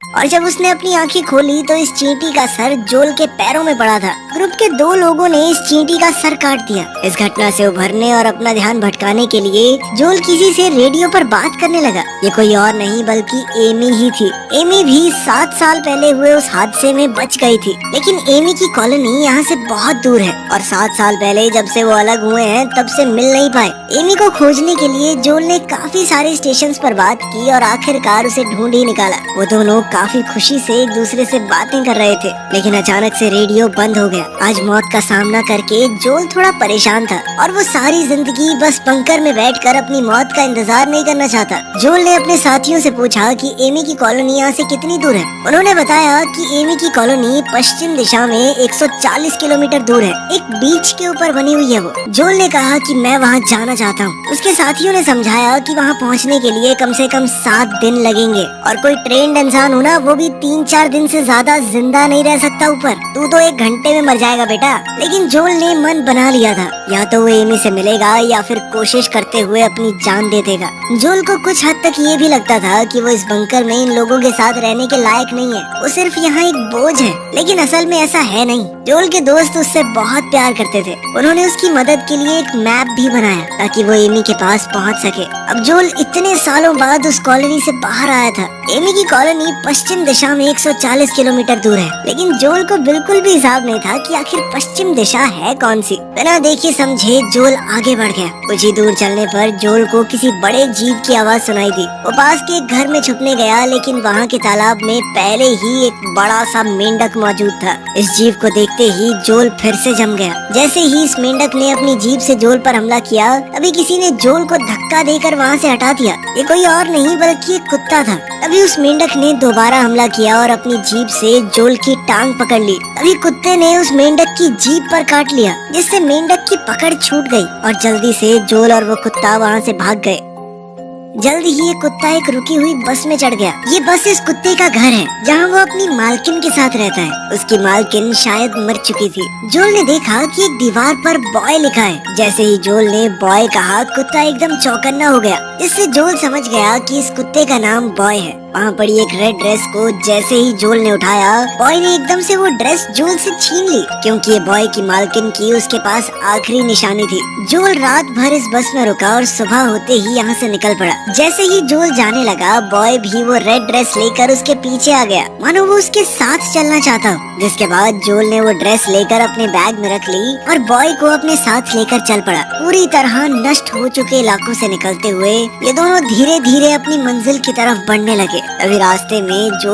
और जब उसने अपनी आंखें खोली तो इस चींटी का सर जोल के पैरों में पड़ा था। ग्रुप के 2 लोगों ने इस चींटी का सर काट दिया। इस घटना से उभरने और अपना ध्यान भटकाने के लिए जोल किसी से रेडियो पर बात करने लगा। ये कोई और नहीं बल्कि एमी ही थी। एमी भी 7 साल पहले हुए उस हादसे में बच गई थी, लेकिन एमी की कॉलोनी यहाँ से बहुत दूर है और 7 साल पहले जब से वो अलग हुए हैं तब से मिल नहीं पाए। एमी को खोजने के लिए जोल ने काफी सारे स्टेशंस पर बात की और आखिरकार उसे ढूंढ ही निकाला। वो दोनों काफी खुशी से एक दूसरे से बातें कर रहे थे, लेकिन अचानक से रेडियो बंद हो गया। आज मौत का सामना करके जोल थोड़ा परेशान था और वो सारी जिंदगी बस बंकर में बैठकर अपनी मौत का इंतजार नहीं करना चाहता। जोल ने अपने साथियों से पूछा कि एमी की कॉलोनी यहाँ से कितनी दूर है। उन्होंने बताया कि एमी की कॉलोनी पश्चिम दिशा में 140 किलोमीटर दूर है। एक बीच के ऊपर बनी हुई है वो। जोल ने कहा कि मैं वहाँ जाना चाहता हूँ। उसके साथियों ने समझाया कि वहाँ पहुँचने के लिए कम से कम 7 दिन लगेंगे और कोई ट्रेंड इंसान हो ना वो भी 3-4 दिन से ज्यादा जिंदा नहीं रह सकता ऊपर। तू तो 1 घंटे में मर जाएगा बेटा। लेकिन जोल ने मन बना लिया था, या तो वो एमी से मिलेगा या फिर कोशिश करते हुए अपनी जान दे देगा। जोल को कुछ हद तक ये भी लगता था कि वो इस बंकर में इन लोगों के साथ रहने के लायक नहीं है। वो सिर्फ यहाँ एक बोझ है, लेकिन असल में ऐसा है नहीं। जोल के दोस्त उससे बहुत प्यार करते थे। उन्होंने उसकी मदद के लिए एक मैप भी बनाया ताकि वो एमी के पास पहुँच सके। अब जोल इतने सालों बाद उस कॉलोनी से बाहर आया था। एमी की कॉलोनी पश्चिम दिशा में 140 किलोमीटर दूर है, लेकिन जोल को बिल्कुल भी हिसाब नहीं था कि आखिर पश्चिम दिशा है कौन सी। बिना देखे समझे जोल आगे बढ़ गया। कुछ ही दूर चलने पर जोल को किसी बड़े जीव की आवाज सुनाई दी। वो पास के एक घर में छुपने गया, लेकिन वहाँ के तालाब में पहले ही एक बड़ा सा मेंढक मौजूद था। इस जीव को देखते ही जोल फिर से जम गया। जैसे ही इस मेंढक ने अपनी जीभ से जोल पर हमला किया, तभी किसी ने जोल को धक्का देकर वहाँ से हटा दिया। ये कोई और नहीं बल्कि एक कुत्ता था। तभी उस मेंढक ने दोबारा हमला किया और अपनी जीभ से जोल की टांग पकड़ ली। तभी कुत्ते ने उस मेंढक की जीभ पर काट लिया, जिससे मेंढक की पकड़ छूट गई और जल्दी से जोल और वो कुत्ता वहाँ से भाग गए। जल्दी ही ये कुत्ता एक रुकी हुई बस में चढ़ गया। ये बस इस कुत्ते का घर है, जहाँ वो अपनी मालकिन के साथ रहता है। उसकी मालकिन शायद मर चुकी थी। जोल ने देखा कि एक दीवार पर बॉय लिखा है। जैसे ही जोल ने बॉय कहा, कुत्ता एकदम चौकन्ना हो गया, जिससे जोल समझ गया कि इस कुत्ते का नाम बॉय है। वहाँ पड़ी एक रेड ड्रेस को जैसे ही जोल ने उठाया, बॉय ने एकदम से वो ड्रेस जोल से छीन ली, क्योंकि ये बॉय की मालकिन की उसके पास आखिरी निशानी थी। जोल रात भर इस बस में रुका और सुबह होते ही यहाँ से निकल पड़ा। जैसे ही जोल जाने लगा, बॉय भी वो रेड ड्रेस लेकर उसके पीछे आ गया, मानो वो उसके साथ चलना चाहता हो। जिसके बाद जोल ने वो ड्रेस लेकर अपने बैग में रख ली और बॉय को अपने साथ लेकर चल पड़ा। पूरी तरह नष्ट हो चुके इलाकों से निकलते हुए ये दोनों धीरे धीरे अपनी मंजिल की तरफ बढ़ने लगे। अभी रास्ते में जोल